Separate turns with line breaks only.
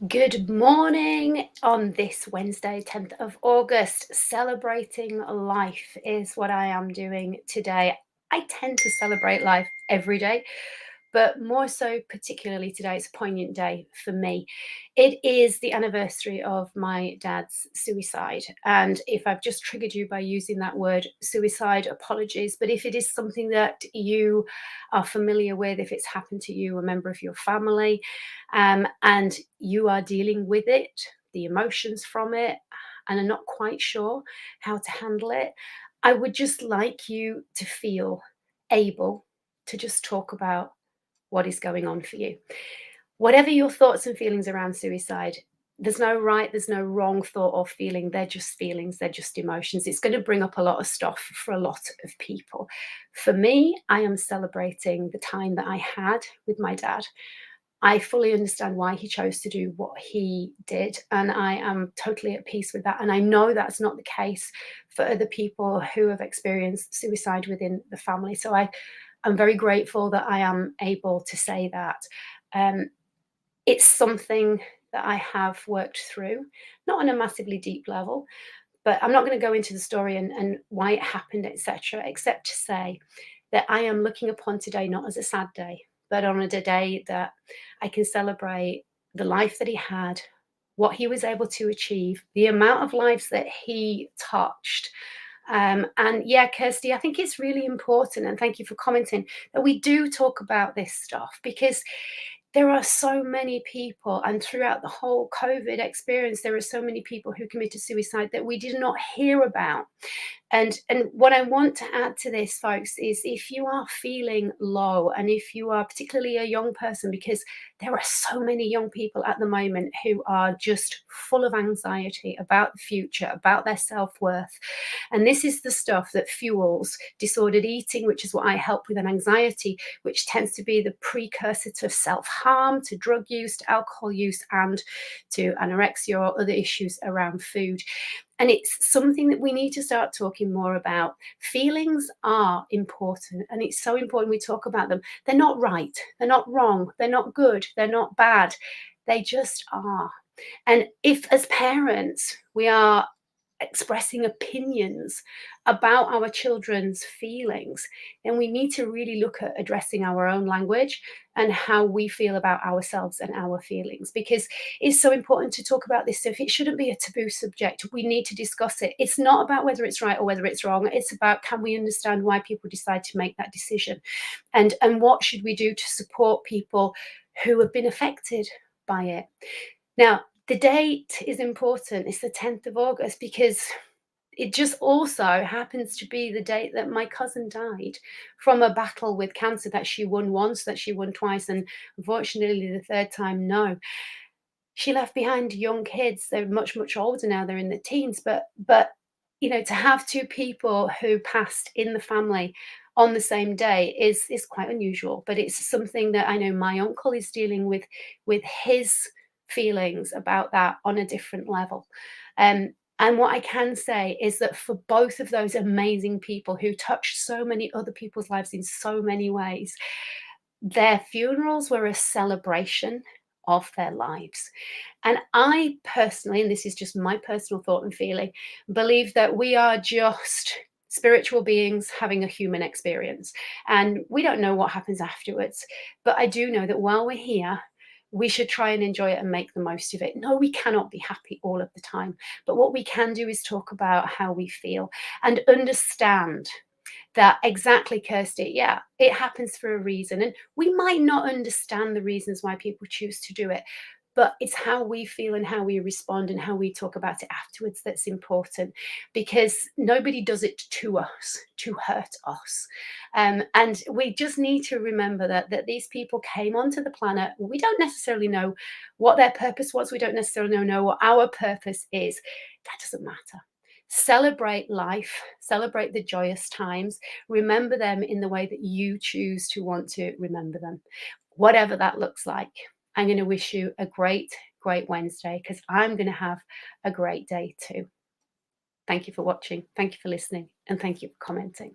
Good morning on this Wednesday, 10th of August. Celebrating life is what I am doing today. I tend to celebrate life every day, but more so, particularly today, it's a poignant day for me. It is the anniversary of my dad's suicide. And if I've just triggered you by using that word suicide, apologies. But if it is something that you are familiar with, if it's happened to you, a member of your family, and you are dealing with it, the emotions from it, and are not quite sure how to handle it, I would just like you to feel able to just talk about what is going on for you. Whatever your thoughts and feelings around suicide, there's no right, there's no wrong thought or feeling. They're just feelings, they're just emotions. It's going to bring up a lot of stuff for a lot of people. For me, I am celebrating the time that I had with my dad. I fully understand why he chose to do what he did, and I am totally at peace with that. And I know that's not the case for other people who have experienced suicide within the family. So I'm very grateful that I am able to say that. Um, it's something that I have worked through, not on a massively deep level, but I'm not going to go into the story and why it happened, etc., except to say that I am looking upon today not as a sad day, but on a day that I can celebrate the life that he had, what he was able to achieve, the amount of lives that he touched. And yeah, Kirsty, I think it's really important, and thank you for commenting, that we do talk about this stuff because there are so many people, and throughout the whole COVID experience, there are so many people who committed suicide that we did not hear about. And what I want to add to this, folks, is if you are feeling low, and if you are particularly a young person, because there are so many young people at the moment who are just full of anxiety about the future, about their self-worth. And this is the stuff that fuels disordered eating, which is what I help with, and anxiety, which tends to be the precursor to self-harm, to drug use, to alcohol use, and to anorexia or other issues around food. And it's something that we need to start talking more about. Feelings are important, and it's so important we talk about them. They're not right, they're not wrong, they're not good, they're not bad. They just are. And if, as parents, we are expressing opinions about our children's feelings, then we need to really look at addressing our own language and how we feel about ourselves and our feelings, because it's so important to talk about this stuff. It shouldn't be a taboo subject. We need to discuss it. It's not about whether it's right or whether it's wrong. It's about, can we understand why people decide to make that decision, and what should we do to support people who have been affected by it. Now, the date is important. It's the 10th of August because it just also happens to be the date that my cousin died from a battle with cancer that she won once, that she won twice, and unfortunately the third time, no. She left behind young kids. They're much, much older now. They're in their teens, but to have two people who passed in the family on the same day is quite unusual. But it's something that I know my uncle is dealing with his feelings about that on a different level. And what I can say is that for both of those amazing people who touched so many other people's lives in so many ways, their funerals were a celebration of their lives. And I personally, and this is just my personal thought and feeling, believe that we are just spiritual beings having a human experience. And we don't know what happens afterwards. But I do know that while we're here, we should try and enjoy it and make the most of it. No, we cannot be happy all of the time. But what we can do is talk about how we feel and understand that, exactly, Kirsty, yeah, it happens for a reason. And we might not understand the reasons why people choose to do it, but it's how we feel and how we respond and how we talk about it afterwards that's important, because nobody does it to us to hurt us. And we just need to remember that these people came onto the planet. We don't necessarily know what their purpose was. We don't necessarily know what our purpose is. That doesn't matter. Celebrate life, celebrate the joyous times, remember them in the way that you choose to want to remember them, whatever that looks like. I'm going to wish you a great, great Wednesday, because I'm going to have a great day too. Thank you for watching. Thank you for listening. And thank you for commenting.